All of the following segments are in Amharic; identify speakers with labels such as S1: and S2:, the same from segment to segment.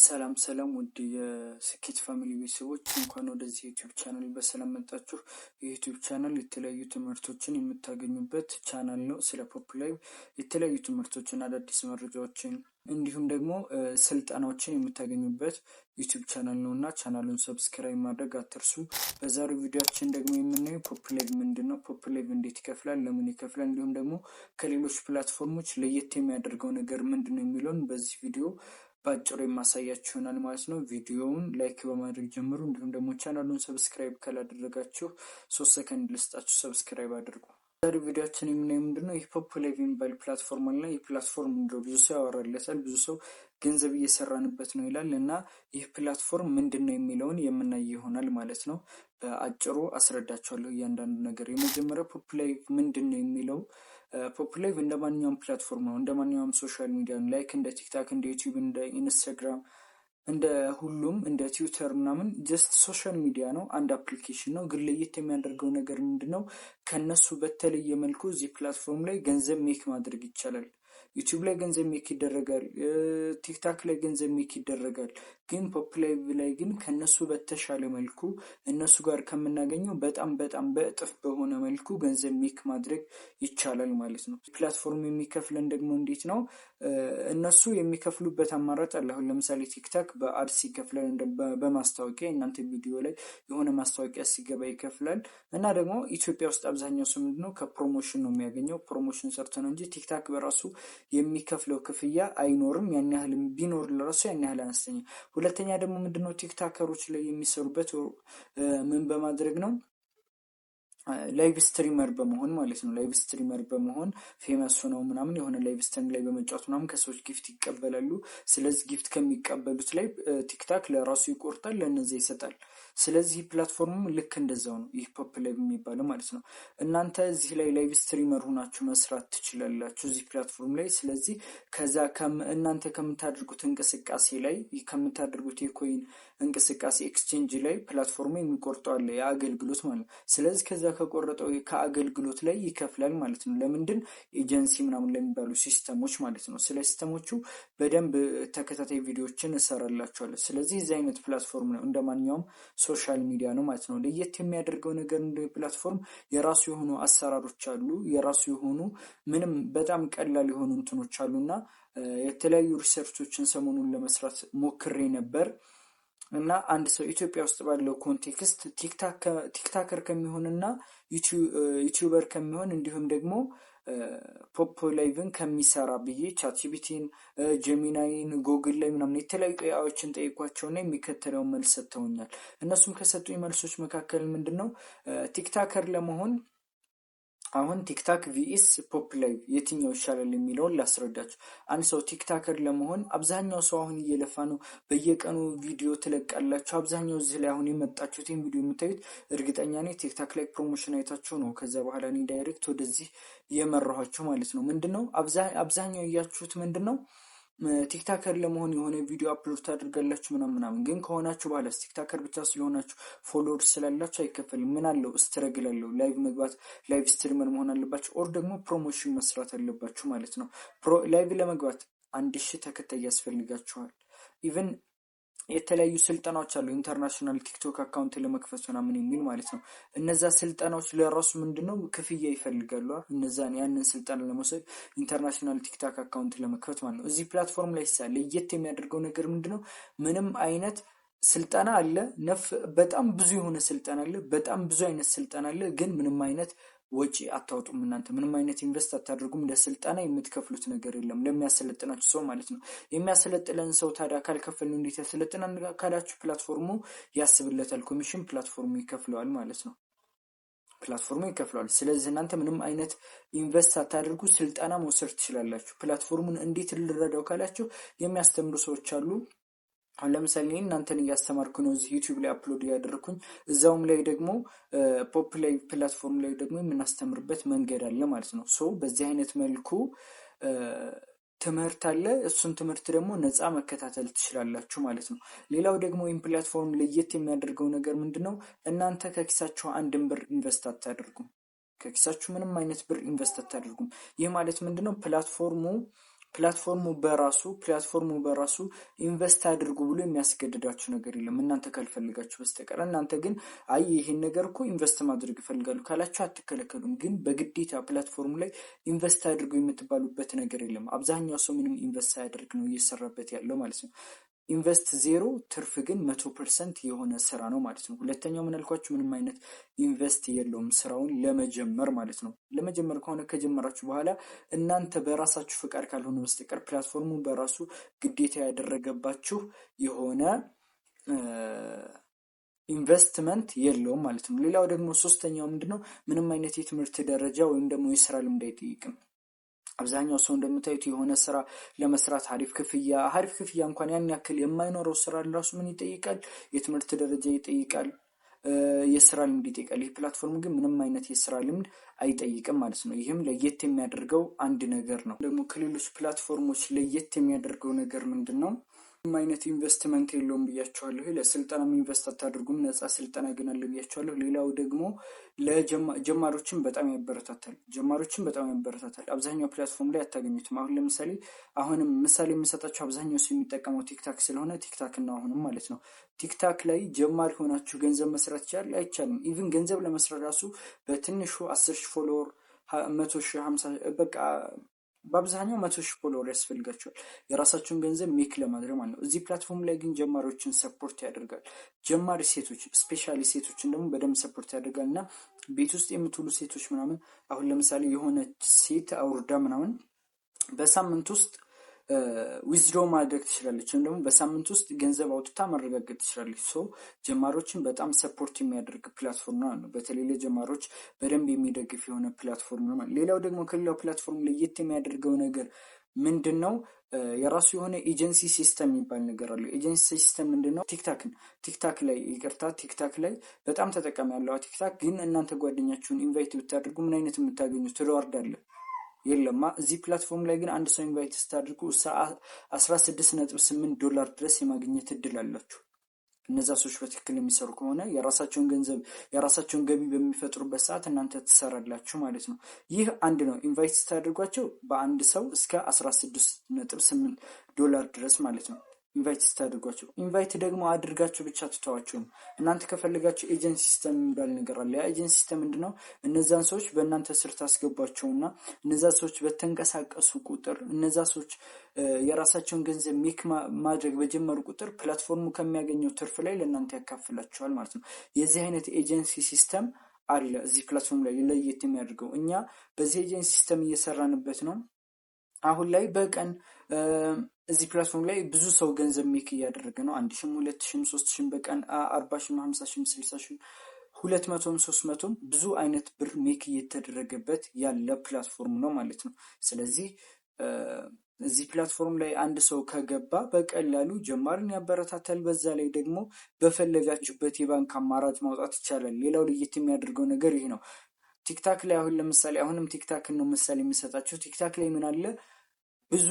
S1: ሰላም ውድ የስኬት ፋሚሊ ቤተሰቦች እንኳን ወደዚህ ዩቲዩብ ቻናል በሰላም መጣችሁ። የዩቲዩብ ቻናል የተለያዩ ትምህርቶችን የምታገኙበት ቻናል ነው። ስለ ፖፕ ላይቭ የተለያዩ ትምህርቶችን፣ አዳዲስ መረጃዎችን እንዲሁም ደግሞ ስልጠናዎችን የምታገኙበት ዩቲዩብ ቻናል ነው እና ቻናሉን ሰብስክራይብ ማድረግ አትርሱ። በዛሬው ቪዲዮችን ደግሞ የምናየው ፖፕ ላይቭ ምንድን ነው፣ ፖፕ ላይቭ እንዴት ይከፍላል፣ ለምን ይከፍላል፣ እንዲሁም ደግሞ ከሌሎች ፕላትፎርሞች ለየት የሚያደርገው ነገር ምንድን ነው የሚለውን በዚህ ቪዲዮ በአጭሩ የማሳያችሁ ይሆናል ማለት ነው። ቪዲዮውን ላይክ በማድረግ ጀምሩ። እንዲሁም ደግሞ ቻናሉን ሰብስክራይብ ካላደረጋችሁ 3 ሰከንድ ልስጣችሁ፣ ሰብስክራይብ አድርጉ። ዛሬው ቪዲዮችን የምናየው ምንድነው ይህ ፖፕ ላይቭ የሚባል ፕላትፎርም አለ። ይህ ፕላትፎርም እንደው ብዙ ሰው ያወራለታል፣ ብዙ ሰው ገንዘብ እየሰራንበት ነው ይላል እና ይህ ፕላትፎርም ምንድነው የሚለውን የምናይ ይሆናል ማለት ነው። በአጭሩ አስረዳችኋለሁ እያንዳንዱ ነገር። የመጀመሪያው ፖፕ ላይቭ ምንድነው የሚለው ፖፕ ላይቭ እንደ ማንኛውም ፕላትፎርም ነው፣ እንደ ማንኛውም ሶሻል ሚዲያ ላይክ እንደ ቲክታክ፣ እንደ ዩቲዩብ፣ እንደ ኢንስታግራም፣ እንደ ሁሉም እንደ ትዊተር ምናምን ጀስት ሶሻል ሚዲያ ነው፣ አንድ አፕሊኬሽን ነው። ግን ለየት የሚያደርገው ነገር ምንድነው? ከነሱ በተለየ መልኩ እዚህ ፕላትፎርም ላይ ገንዘብ ሜክ ማድረግ ይቻላል። ዩቲዩብ ላይ ገንዘብ ሜክ ይደረጋል፣ ቲክታክ ላይ ገንዘብ ሜክ ይደረጋል። ግን ፖፕ ላይቭ ላይ ግን ከነሱ በተሻለ መልኩ እነሱ ጋር ከምናገኘው በጣም በእጥፍ በሆነ መልኩ ገንዘብ ሜክ ማድረግ ይቻላል ማለት ነው። ፕላትፎርም የሚከፍለን ደግሞ እንዴት ነው? እነሱ የሚከፍሉበት አማራጭ አለ። አሁን ለምሳሌ ቲክታክ በአድስ ይከፍላል፣ በማስታወቂያ እናንተ ቪዲዮ ላይ የሆነ ማስታወቂያ ሲገባ ይከፍላል። እና ደግሞ ኢትዮጵያ ውስጥ አብዛኛው ሰው ምንድነው ከፕሮሞሽን ነው የሚያገኘው። ፕሮሞሽን ሰርተ ነው እንጂ ቲክታክ በራሱ የሚከፍለው ክፍያ አይኖርም። ያን ያህል ቢኖር ለራሱ ያን ያህል አነስተኛ። ሁለተኛ ደግሞ ምንድነው ቲክታከሮች ላይ የሚሰሩበት ምን በማድረግ ነው? ላይቭ ስትሪመር በመሆን ማለት ነው። ላይቭ ስትሪመር በመሆን ፌመስ ሆነው ምናምን የሆነ ላይቭ ስትሪም ላይ በመጫወት ምናምን ከሰዎች ጊፍት ይቀበላሉ። ስለዚህ ጊፍት ከሚቀበሉት ላይ ቲክታክ ለራሱ ይቆርጣል፣ ለነዚህ ይሰጣል። ስለዚህ ፕላትፎርሙ ልክ እንደዛው ነው ይህ ፖፕ ላይቭ የሚባለው ማለት ነው። እናንተ እዚህ ላይ ላይቭ ስትሪመር ሆናችሁ መስራት ትችላላችሁ እዚህ ፕላትፎርም ላይ። ስለዚህ ከዛ እናንተ ከምታደርጉት እንቅስቃሴ ላይ ከምታደርጉት የኮይን እንቅስቃሴ ኤክስቼንጅ ላይ ፕላትፎርሙ የሚቆርጠው አለ የአገልግሎት ማለት ነው። ስለዚህ ከዛ ከቆረጠው ከአገልግሎት ላይ ይከፍላል ማለት ነው። ለምንድን ኤጀንሲ ምናምን ለሚባሉ ሲስተሞች ማለት ነው። ስለ ሲስተሞቹ በደንብ ተከታታይ ቪዲዮዎችን እሰራላችኋለሁ። ስለዚህ እዚህ አይነት ፕላትፎርም ነው፣ እንደማንኛውም ሶሻል ሚዲያ ነው ማለት ነው። ለየት የሚያደርገው ነገር እንደ ፕላትፎርም የራሱ የሆኑ አሰራሮች አሉ፣ የራሱ የሆኑ ምንም በጣም ቀላል የሆኑ እንትኖች አሉና የተለያዩ ሪሰርቾችን ሰሞኑን ለመስራት ሞክሬ ነበር እና አንድ ሰው ኢትዮጵያ ውስጥ ባለው ኮንቴክስት ቲክታከር ከሚሆንና ዩቲዩበር ከሚሆን እንዲሁም ደግሞ ፖፕ ላይቭን ከሚሰራ ብዬ ቻትጂፒቲን፣ ጀሚናይን፣ ጎግል ላይ ምናምን የተለያዩ ጥያቄዎችን ጠይቋቸውና የሚከተለውን መልስ ሰጥተውኛል። እነሱም ከሰጡኝ መልሶች መካከል ምንድነው ቲክታከር ለመሆን አሁን ቲክታክ ቪኤስ ፖፕ ላይቭ የትኛው ይሻላል የሚለውን ላስረዳችሁ። አንድ ሰው ቲክታከር ለመሆን አብዛኛው ሰው አሁን እየለፋ ነው። በየቀኑ ቪዲዮ ትለቃላችሁ። አብዛኛው እዚህ ላይ አሁን የመጣችሁትን ቪዲዮ የምታዩት እርግጠኛ ነኝ ቲክታክ ላይ ፕሮሞሽን አይታችሁ ነው። ከዛ በኋላ እኔ ዳይሬክት ወደዚህ የመራኋችሁ ማለት ነው። ምንድነው አብዛኛው እያችሁት ምንድነው ቲክታከር ለመሆን የሆነ ቪዲዮ አፕሎድ ታደርጋላችሁ ምናምን። ግን ከሆናችሁ በኋላ ቲክታከር ብቻ ስለሆናችሁ ፎሎወር ስላላችሁ አይከፈልም። ምን አለው? ስትረግል አለው። ላይቭ መግባት፣ ላይቭ ስትሪመር መሆን አለባችሁ። ኦር ደግሞ ፕሮሞሽን መስራት አለባችሁ ማለት ነው። ላይቭ ለመግባት 1000 ተከታይ ያስፈልጋችኋል። ኢቨን የተለያዩ ስልጠናዎች አሉ፣ ኢንተርናሽናል ቲክቶክ አካውንት ለመክፈት ምናምን የሚል ማለት ነው። እነዛ ስልጠናዎች ለራሱ ምንድነው ክፍያ ይፈልጋሉ። ያንን ስልጠና ለመውሰድ ኢንተርናሽናል ቲክቶክ አካውንት ለመክፈት ማለት ነው። እዚህ ፕላትፎርም ላይ ለየት የሚያደርገው ነገር ምንድነው? ምንም አይነት ስልጠና አለ፣ በጣም ብዙ የሆነ ስልጠና አለ፣ በጣም ብዙ አይነት ስልጠና አለ። ግን ምንም አይነት ወጪ አታወጡም። እናንተ ምንም አይነት ኢንቨስት አታደርጉም። ለስልጠና የምትከፍሉት ነገር የለም፣ ለሚያሰለጥናችሁ ሰው ማለት ነው። የሚያሰለጥለን ሰው ታዲያ ካልከፈልን እንዴት ያሰለጥናል ካላችሁ ፕላትፎርሙ ያስብለታል፣ ኮሚሽን ፕላትፎርሙ ይከፍለዋል ማለት ነው። ፕላትፎርሙ ይከፍለዋል። ስለዚህ እናንተ ምንም አይነት ኢንቨስት አታደርጉ፣ ስልጠና መውሰድ ትችላላችሁ። ፕላትፎርሙን እንዴት ልረዳው ካላችሁ የሚያስተምሩ ሰዎች አሉ። አሁን ለምሳሌ እናንተን እያስተማርኩ ነው፣ እዚህ ዩቲዩብ ላይ አፕሎድ ያደረኩኝ። እዛውም ላይ ደግሞ ፖፕ ላይቭ ፕላትፎርም ላይ ደግሞ የምናስተምርበት መንገድ አለ ማለት ነው። ሶ በዚህ አይነት መልኩ ትምህርት አለ። እሱን ትምህርት ደግሞ ነፃ መከታተል ትችላላችሁ ማለት ነው። ሌላው ደግሞ ይህን ፕላትፎርም ለየት የሚያደርገው ነገር ምንድነው? እናንተ ከኪሳችሁ አንድን ብር ኢንቨስት አታደርጉም። ከኪሳችሁ ምንም አይነት ብር ኢንቨስት አታደርጉም። ይህ ማለት ምንድነው? ፕላትፎርሙ ፕላትፎርሙ በራሱ ኢንቨስት አድርጉ ብሎ የሚያስገድዳችሁ ነገር የለም እናንተ ካልፈልጋችሁ በስተቀር። እናንተ ግን አይ ይሄን ነገር እኮ ኢንቨስት ማድረግ ይፈልጋሉ ካላችሁ አትከለከሉም። ግን በግዴታ ፕላትፎርሙ ላይ ኢንቨስት አድርጉ የምትባሉበት ነገር የለም። አብዛኛው ሰው ምንም ኢንቨስት ሳያደርግ ነው እየሰራበት ያለው ማለት ነው። ኢንቨስት 0 ትርፍ ግን 100% የሆነ ስራ ነው ማለት ነው። ሁለተኛው ምን አልኳችሁ? ምንም አይነት ኢንቨስት የለውም ስራውን ለመጀመር ማለት ነው። ለመጀመር ከሆነ ከጀመራችሁ በኋላ እናንተ በራሳችሁ ፍቃድ ካልሆነ በስተቀር ፕላትፎርሙ በራሱ ግዴታ ያደረገባችሁ የሆነ ኢንቨስትመንት የለውም ማለት ነው። ሌላው ደግሞ ሶስተኛው ምንድነው? ምንም አይነት የትምህርት ደረጃ ወይም ደግሞ የስራ ልምድ አይጠይቅም። አብዛኛው ሰው እንደምታዩት የሆነ ስራ ለመስራት አሪፍ ክፍያ እንኳን ያን ያክል የማይኖረው ስራ ራሱ ምን ይጠይቃል? የትምህርት ደረጃ ይጠይቃል፣ የስራ ልምድ ይጠይቃል። ይህ ፕላትፎርም ግን ምንም አይነት የስራ ልምድ አይጠይቅም ማለት ነው። ይህም ለየት የሚያደርገው አንድ ነገር ነው። ደግሞ ከሌሎች ፕላትፎርሞች ለየት የሚያደርገው ነገር ምንድን ነው? ምንም አይነት ኢንቨስትመንት የለውም ብያቸዋለሁ። ለስልጠናም ኢንቨስት አታድርጉም፣ ነፃ ስልጠና ግን አለ ብያቸዋለሁ። ሌላው ደግሞ ለጀማሪዎችን በጣም ያበረታታል። አብዛኛው ፕላትፎርም ላይ አታገኙትም። አሁን ለምሳሌ ምሳሌ የምሰጣቸው አብዛኛው ሰው የሚጠቀመው ቲክታክ ስለሆነ ቲክታክ ነው አሁንም ማለት ነው። ቲክታክ ላይ ጀማሪ ሆናችሁ ገንዘብ መስራት ይቻላል አይቻልም? ኢቭን ገንዘብ ለመስራት ራሱ በትንሹ 10,000 ፎሎወር 100,000 50,000 በቃ በአብዛኛው 100,000 ፎሎወር ያስፈልጋቸዋል የራሳቸውን ገንዘብ ሜክ ለማድረግ ማለት ነው። እዚህ ፕላትፎርም ላይ ግን ጀማሪዎችን ሰፖርት ያደርጋል። ጀማሪ ሴቶች ስፔሻሊ ሴቶችን ደግሞ በደንብ ሰፖርት ያደርጋል። እና ቤት ውስጥ የምትውሉ ሴቶች ምናምን አሁን ለምሳሌ የሆነች ሴት አውርዳ ምናምን በሳምንት ውስጥ ዊዝድሮ ማድረግ ትችላለች፣ ወይም ደግሞ በሳምንት ውስጥ ገንዘብ አውጥታ ማረጋገጥ ትችላለች። ሶ ጀማሪዎችን በጣም ሰፖርት የሚያደርግ ፕላትፎርም ነው። በተለይ ለጀማሪዎች በደንብ የሚደግፍ የሆነ ፕላትፎርም ነው። ሌላው ደግሞ ከሌላው ፕላትፎርም ለየት የሚያደርገው ነገር ምንድን ነው? የራሱ የሆነ ኤጀንሲ ሲስተም የሚባል ነገር አለ። ኤጀንሲ ሲስተም ምንድን ነው? ቲክታክ ላይ በጣም ተጠቃሚ ያለው ቲክታክ ግን እናንተ ጓደኛችሁን ኢንቫይት ብታደርጉ ምን አይነት የምታገኙት ሪዋርድ አለ? የለማ። እዚህ ፕላትፎርም ላይ ግን አንድ ሰው ኢንቫይት ስታደርጉ $16.8 ድረስ የማግኘት እድል አላችሁ። እነዛ ሰዎች በትክክል የሚሰሩ ከሆነ የራሳቸውን ገቢ በሚፈጥሩበት ሰዓት እናንተ ትሰራላችሁ ማለት ነው። ይህ አንድ ነው። ኢንቫይት ስታደርጓቸው በአንድ ሰው እስከ $16.8 ድረስ ማለት ነው። ኢንቫይት ስታደርጓቸው ኢንቫይት ደግሞ አድርጋችሁ ብቻ ትተዋቸው ነው። እናንተ ከፈለጋችሁ ኤጀንሲ ሲስተም የሚባል ነገር አለ። ያ ኤጀንሲ ሲስተም ምንድነው? እነዛን ሰዎች በእናንተ ስር ታስገቧቸውና እነዛ ሰዎች በተንቀሳቀሱ ቁጥር እነዛ ሰዎች የራሳቸውን ገንዘብ ሜክ ማድረግ በጀመሩ ቁጥር ፕላትፎርሙ ከሚያገኘው ትርፍ ላይ ለእናንተ ያካፍላቸዋል ማለት ነው። የዚህ አይነት ኤጀንሲ ሲስተም አለ እዚህ ፕላትፎርም ላይ ለየት የሚያደርገው። እኛ በዚህ ኤጀንሲ ሲስተም እየሰራንበት ነው። አሁን ላይ በቀን እዚህ ፕላትፎርም ላይ ብዙ ሰው ገንዘብ ሜክ እያደረገ ነው። 1,000 2,000 3,000 በቀን 40,000 50,000 60,000 200 300 ብዙ አይነት ብር ሜክ እየተደረገበት ያለ ፕላትፎርም ነው ማለት ነው። ስለዚህ እዚህ ፕላትፎርም ላይ አንድ ሰው ከገባ በቀላሉ ጀማሪን ያበረታታል። በዛ ላይ ደግሞ በፈለጋችሁበት የባንክ አማራጭ ማውጣት ይቻላል። ሌላው ለየት የሚያደርገው ነገር ይሄ ነው። ቲክታክ ላይ አሁን ለምሳሌ አሁንም ቲክታክን ነው ምሳሌ የሚሰጣቸው። ቲክታክ ላይ ምን አለ? ብዙ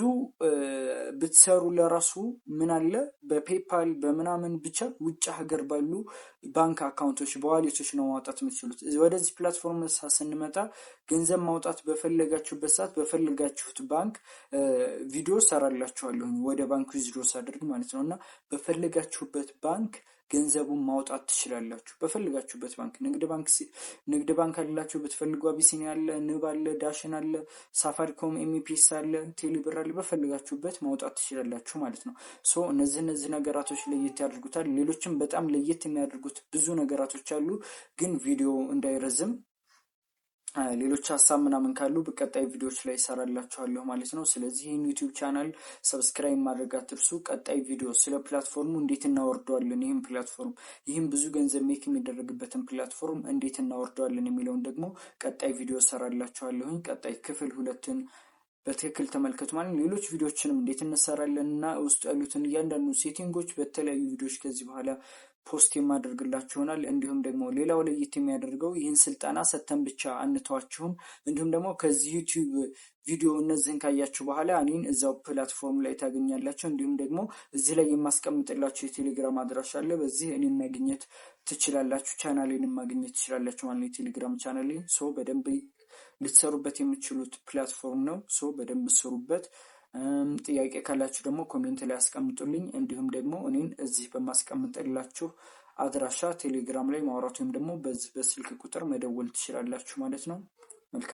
S1: ብትሰሩ ለራሱ ምን አለ? በፔፓል በምናምን ብቻ ውጭ ሀገር ባሉ ባንክ አካውንቶች በዋሌቶች ነው ማውጣት የምትችሉት። ወደዚህ ፕላትፎርም ስንመጣ ገንዘብ ማውጣት በፈለጋችሁበት ሰዓት በፈለጋችሁት ባንክ ቪዲዮ ሰራላችኋለሁ ወደ ባንክ ዊዝድሮ ሳደርግ ማለት ነው። እና በፈለጋችሁበት ባንክ ገንዘቡን ማውጣት ትችላላችሁ። በፈልጋችሁበት ባንክ ንግድ ባንክ አላችሁ፣ ብትፈልጉ አቢሲኒያ አለ፣ ንብ አለ፣ ዳሽን አለ፣ ሳፋሪኮም፣ ኤምፒኤስ አለ፣ ቴሌብር አለ። በፈልጋችሁበት ማውጣት ትችላላችሁ ማለት ነው። ሶ እነዚህ ነገራቶች ለየት ያደርጉታል። ሌሎችም በጣም ለየት የሚያደርጉት ብዙ ነገራቶች አሉ። ግን ቪዲዮ እንዳይረዝም ሌሎች ሀሳብ ምናምን ካሉ በቀጣይ ቪዲዮዎች ላይ ይሰራላችኋለሁ ማለት ነው። ስለዚህ ይህን ዩቲዩብ ቻናል ሰብስክራይብ ማድረግ አትርሱ። ቀጣይ ቪዲዮ ስለ ፕላትፎርሙ እንዴት እናወርደዋለን፣ ይህም ብዙ ገንዘብ ሜክ የሚደረግበትን ፕላትፎርም እንዴት እናወርደዋለን የሚለውን ደግሞ ቀጣይ ቪዲዮ ሰራላችኋለሁኝ። ቀጣይ ክፍል 2ን በትክክል ተመልከቱ ማለት ነው። ሌሎች ቪዲዮዎችንም እንዴት እንሰራለን እና ውስጥ ያሉትን እያንዳንዱ ሴቲንጎች በተለያዩ ቪዲዮዎች ከዚህ በኋላ ፖስት የማደርግላችሁ ይሆናል። እንዲሁም ደግሞ ሌላው ለየት የሚያደርገው ይህን ስልጠና ሰተን ብቻ አንተዋችሁም። እንዲሁም ደግሞ ከዚህ ዩቲዩብ ቪዲዮ እነዚህን ካያችሁ በኋላ እኔን እዛው ፕላትፎርም ላይ ታገኛላችሁ። እንዲሁም ደግሞ እዚህ ላይ የማስቀምጥላችሁ የቴሌግራም አድራሻ አለ። በዚህ እኔን ማግኘት ትችላላችሁ፣ ቻናሌን ማግኘት ትችላላችሁ ማለት ነው። የቴሌግራም ቻናሌን በደንብ ልትሰሩበት የምትችሉት ፕላትፎርም ነው። በደንብ ስሩበት። ጥያቄ ካላችሁ ደግሞ ኮሜንት ላይ አስቀምጡልኝ። እንዲሁም ደግሞ እኔን እዚህ በማስቀምጥላችሁ አድራሻ ቴሌግራም ላይ ማውራት ወይም ደግሞ በዚህ በስልክ ቁጥር መደወል ትችላላችሁ ማለት ነው።